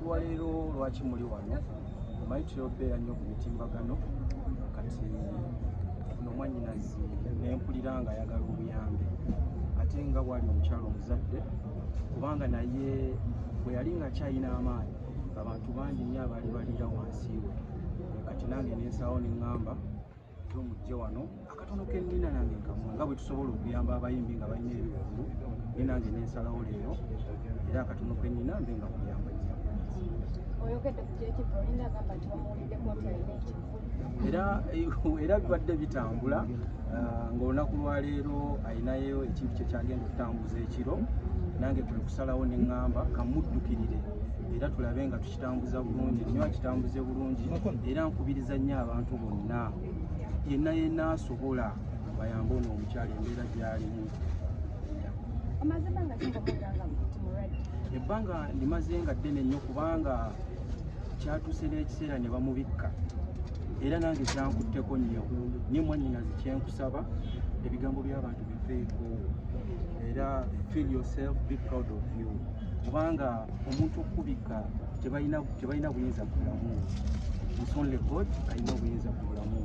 olunaku leero lwaki muli wano omanyi tuyobeera nnyo ku mitimbagano kati kuno mwannyinazi nempulira nga ayagala obuyambi ate nga bwali omukyalo omuzadde kubanga naye bwe yali nga akyalina amaanyi abantu bangi nnyo abaali baliira wansi we kati nange nensalawo neŋŋamba omujje wano akatono ke nnina nange nkamwa nga bwe tusobola okuyamba abayimbi nga balina ebivulu ne nange nensalawo leero era akatono ke nnina mbe nga kuyamba nnyo era bibadde bitambula ng'olunaku lwaleero ayinayo ekintu kye kyagenda okutambuza ekiro nange kwe kusalawo neŋŋamba kamuddukirire era tulabe nga tukitambuza bulungi nnyo akitambuze bulungi era nkubiriza nnyo abantu bonna yenna asobola bayambe ono omukyala embeera gy'alimu. Ebbanga ndimaze nga ddene nnyo kubanga kyatuuse n'ekiseera ne bamubikka era nange kyankutteko nnyo naye mwannyinazi kyenkusaba ebigambo by'abantu biveeko era feel yourself, be proud of you kubanga omuntu okubikka tebalina buyinza ku bulamu it's only God alina obuyinza ku bulamu.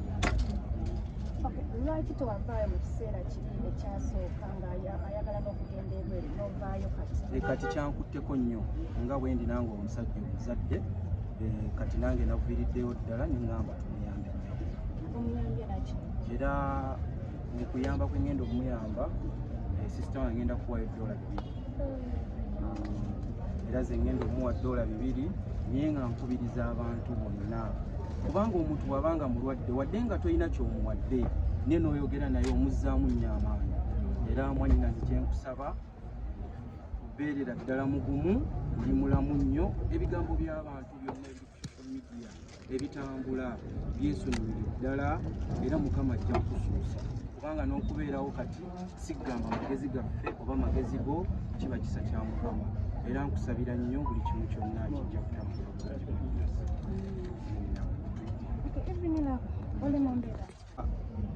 Lwaki tewavaayo mu kiseera kiri ekyasooka ng'ayagala n'okugenda ebweru n'ovaayo kati? Kati kyankutteko nnyo nga bwe ndi nange omusajja omuzadde kati nange naviiriddeyo ddala neŋŋamba tumuyambe nnyo. Omuyambye naki? Era mu kuyamba kwe ngenda okumuyamba sisita wange ngenda kuwaayo $2 era ze ngenda omuwa $2 naye nga nkubiriza abantu bonna kubanga omuntu wabanga mulwadde wadde nga tolina ky'omuwadde naye n'oyogera naye omuzzaamu nnyo amaanyi era mwannyinazi kyenkusaba kubeerera ddala mugumu oli mulamu nnyo ebigambo by'abantu byonna ebiri ku social media ebitambula byesonyiwire ddala era Mukama ajja kukusuusa kubanga n'okubeerawo kati sigamba magezi gaffe oba magezi go kiba kisa kya Mukama era nkusabira nnyo buli kimu kyonna kijja kutambula bulungi.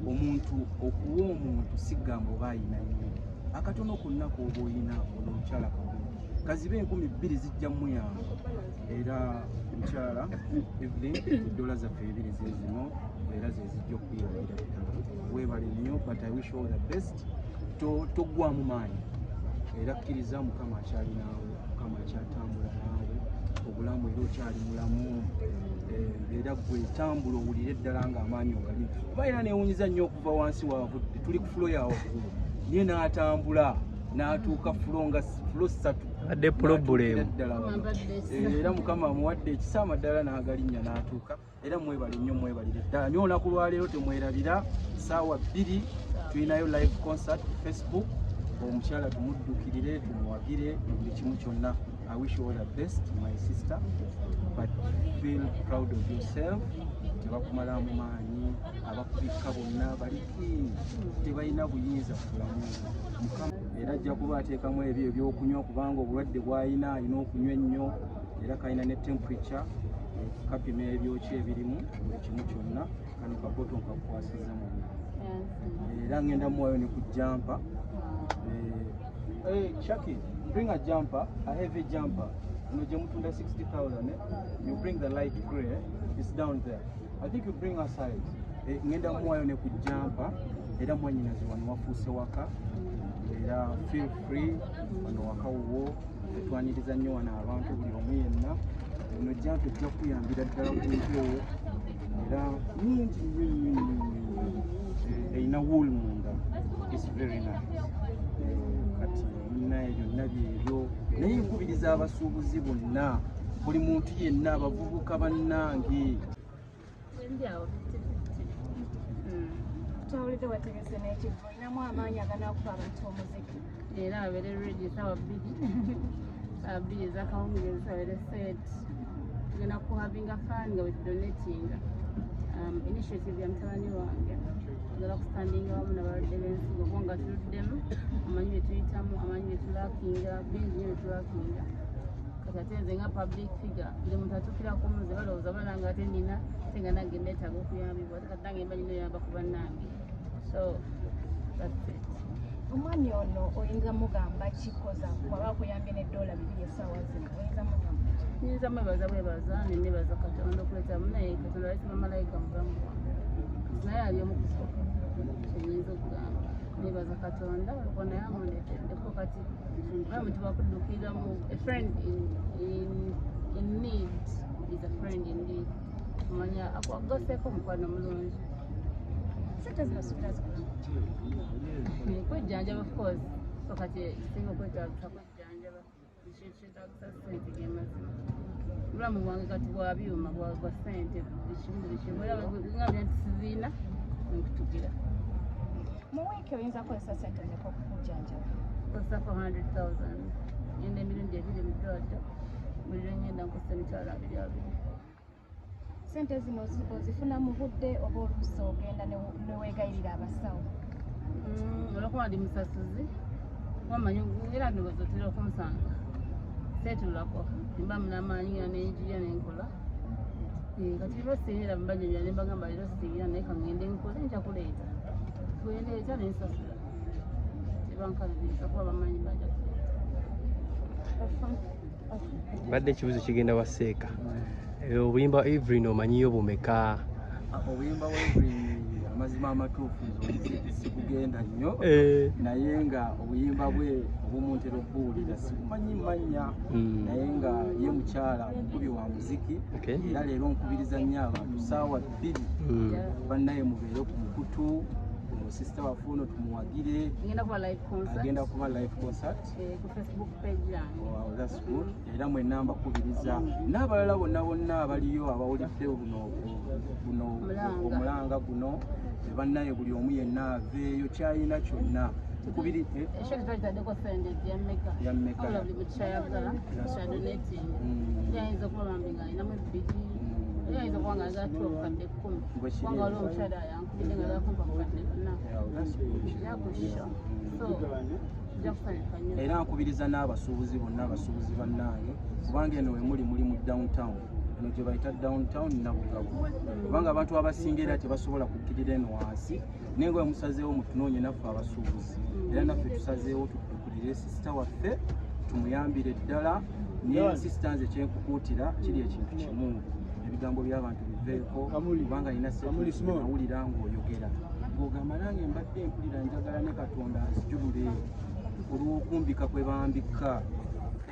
Omuntu okuwa omuntu sigamba oba ayina nnyo akatono konna k'oba oyina omukyala kazibe 2,000 zijja muyamba era mukyala Evelyn $2 zaffe 2 zezino era zezijja okuyambira weebale nnyo but I wish all the best toggwamu maanyi era kkiriza Mukama akyali naawe Mukama akyatambula naawe obulamu era okyali mulamu era gwe tambula owulire ddala ng'amaanyi ogali kuba era neewunyiza nnyo okuva wansi waavudde tuli ku fulo yawaggulu naye n'atambula n'atuuka fulo nga fulo 3 adde pulobulemu era Mukama amuwadde ekisaama ddala n'agalinnya n'atuuka era mwebale nnyo mwebalire ddala naye olunaku lwaleero temwerabira ssaawa 2 tulinayo live concert Facebook omukyala tumuddukirire tumuwagire buli kimu kyonna. I wish you all the best my sister but feel proud of yourself tebakumala mu maanyi abakubikka bonna baliki tebalina buyinza kulamu Mukama era ajja kuba ateekamu ebyo ebyokunywa kubanga obulwadde bw'alina alina okunywa ennyo era kalina ne temperature kapima ebyokyo ebirimu buli kimu kyonna kano kaboto nkakukwasizza mwonna era ngenda muwayo ne ku jampa Shaki, bring a jumper, a heavy jumper. You know, 60,000. You bring the light grey. It's down there. I think you bring a size. Ngenda mwayo ne ku jumper. Era mwannyinazi wano wafuuse waka. Era feel free. Wano waka wo. Tetwaniriza nnyo wano abantu buli omu yenna. Eno jumper ejja kuyambira ddala bulungi. Era nyingi eyina wool munda. It's very nice. Kati naye byonna byebyo naye nkubiriza abasuubuzi bonna buli muntu yenna abavubuka bannange twawulidde wategese n'ekivu olinamu amaanyi aganakuba abantu omuziki era abeere ready ssaawa 2 ez'akawungeezi abeere set tugenda kuhavinga fun nga wetudonatinga initiative ya mutabani wange tugala kustandinga wamu n'abalwadde b'ensigo bo nga tuluddemu amanyi bye tuyitamu amanyi bye tulakinga bingi nyo bye tulakinga kati ate nze nga public figure buli muntu atukirako muze balowooza balanga ate nina ate nga nange neetaaga okuyambibwa ate kati nange mba nina oyamba ku bannange so that's it. Omwami ono oyinza mugamba kikoza waba akuyambye ne $2 essaawa zino oyinza mugamba Nyinza mwebaza nebaza Katonda okuleta munaye Katonda ayisima malayika mulamu naye ali omu kusooka kyenyinza okugamba nebaza Katonda olwo naye amundeeteddeko kati bamwe tubakudukira mu a friend in need is a friend indeed omanya akwagoseeko omukwano mulungi sente zino sibira kwejjanjaba of course so kati kisinga okwetagisa kwejjanjaba kyetagisa sente gemazima obulamu bwange kati bwa byuma bwa sente bikimu era ngambye nti siziina nkutugira mu wiiki oyinza kukozesa sente mmeka okukujjanjaba nkozesa 400,000 ngenda emirundi 2 mu ddwaliro buli lwe ngenda nkozesa emitwalo 2 sente zino ozifuna mu budde oba oluusi ogenda neweegayirira abasawo olwokuba ndi musasuzi wamanyi era ndowooza otera okumusanga seetulako mba munamaanyi nga nenjirya nenkola kati lwosiirira mubanyumya ne mbagamba leero siirira naye kangende nkole njakuleeta bwendeeta nensasula tebankaliriza kuba bamanyi bajja kuleeta badde ekibuzo kigenda waseeka obuyimba Evelyn omanyiyo bumeka obuyimba bwa Evelyn amazima amatuufu sikugenda nnyo naye nga obuyimba bwe obumuntera okubuwulira sibumanyi manya naye nga ye mukyala omukubi wa muziki era leero nkubiriza nnyo abantu ssaawa 2 bannaye mubeere ku mukutu sister Afuna tumuwagire agenda kuba live concert ku Facebook page yange. Wow, that's good. Era mwenna mbakubiriza n'abalala bonna abaliyo abawulidde buno omulanga guno bannaye buli omu yenna aveeyo kyayina kyonna tukubirite eshoti twalitaddeko sente ya mmeka buli mukyayagala kyadonating yayinza okuba bambi nga alinamu 2 yayinza okuba nga agala 12 kadde 10 kubanga waliwo omukyala yankubidde nga agakumpa kadde 4 yakusha so era nkubiriza n'abasuubuzi bonna abasuubuzi bannange kubanga eno wemuli mu downtown eno gye bayita downtown nabugabo kubanga abantu abasinga era tebasobola kukkirira eno wansi naye nga musazeewo mutunoonye naffe abasuubuzi era naffe tusazeewo tutukulire sisita waffe tumuyambire ddala naye sisita nze kyenkukuutira kiri ekintu kimu ebigambo by'abantu biveeko kubanga alina nawulira ng'oyogera ng'ogamba nange mbadde mpulira njagala ne Katonda nzijulule olw'okumbika kwe bambika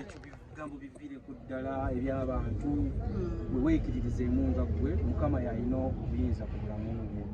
ekyo bigambo biviireko ddala eby'abantu bwe weekiririzeemu nga ggwe Mukama y'alina obuyinza ku bulamu bwo.